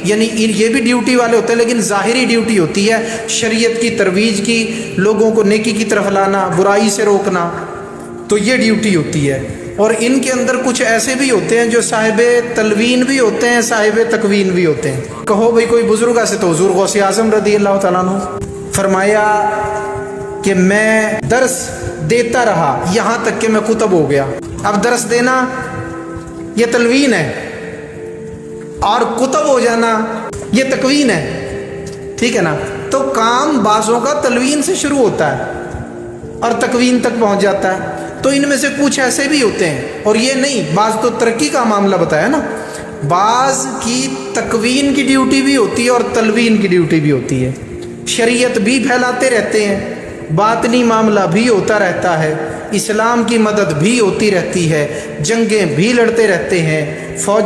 یعنی یہ بھی ڈیوٹی والے ہوتے ہیں لیکن ظاہری ڈیوٹی ہوتی ہے شریعت کی ترویج کی، لوگوں کو نیکی کی طرف لانا، برائی سے روکنا، تو یہ ڈیوٹی ہوتی ہے۔ اور ان کے اندر کچھ ایسے بھی ہوتے ہیں جو صاحب تلوین بھی ہوتے ہیں، صاحب تکوین بھی ہوتے ہیں۔ کہو بھئی کوئی بزرگ ایسے تو حضور غوث اعظم رضی اللہ تعالیٰ عنہ فرمایا کہ میں درس دیتا رہا یہاں تک کہ میں کتب ہو گیا۔ اب درس دینا یہ تلوین ہے اور کتب ہو جانا یہ تکوین ہے، ٹھیک ہے نا؟ تو کام بعضوں کا تلوین سے شروع ہوتا ہے اور تکوین تک پہنچ جاتا ہے۔ تو ان میں سے کچھ ایسے بھی ہوتے ہیں، اور یہ نہیں، بعض تو ترقی کا معاملہ بتایا نا، بعض کی تکوین کی ڈیوٹی بھی ہوتی ہے اور تلوین کی ڈیوٹی بھی ہوتی ہے۔ شریعت بھی پھیلاتے رہتے ہیں، باطنی معاملہ بھی ہوتا رہتا ہے، اسلام کی مدد بھی ہوتی رہتی ہے، جنگیں بھی لڑتے رہتے ہیں،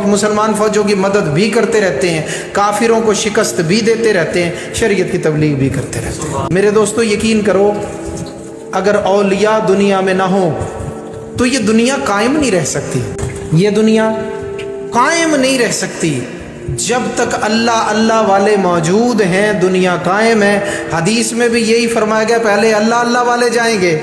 مسلمان فوجوں کی مدد بھی کرتے رہتے ہیں، کافروں کو شکست بھی دیتے رہتے ہیں، شریعت کی تبلیغ بھی کرتے رہتے ہیں۔ میرے دوستو یقین کرو، اگر اولیاء دنیا میں نہ ہو تو یہ دنیا قائم نہیں رہ سکتی، یہ دنیا قائم نہیں رہ سکتی۔ جب تک اللہ اللہ والے موجود ہیں دنیا قائم ہے۔ حدیث میں بھی یہی فرمایا گیا، پہلے اللہ اللہ والے جائیں گے،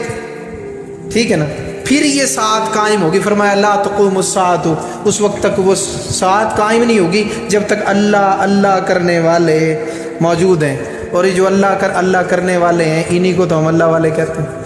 ٹھیک ہے نا، پھر یہ ساعت قائم ہوگی۔ فرمایا لا تقوم الساعۃ، اس وقت تک وہ ساعت قائم نہیں ہوگی جب تک اللہ اللہ کرنے والے موجود ہیں۔ اور یہ جو اللہ کرنے والے ہیں انہی کو تو ہم اللہ والے کہتے ہیں۔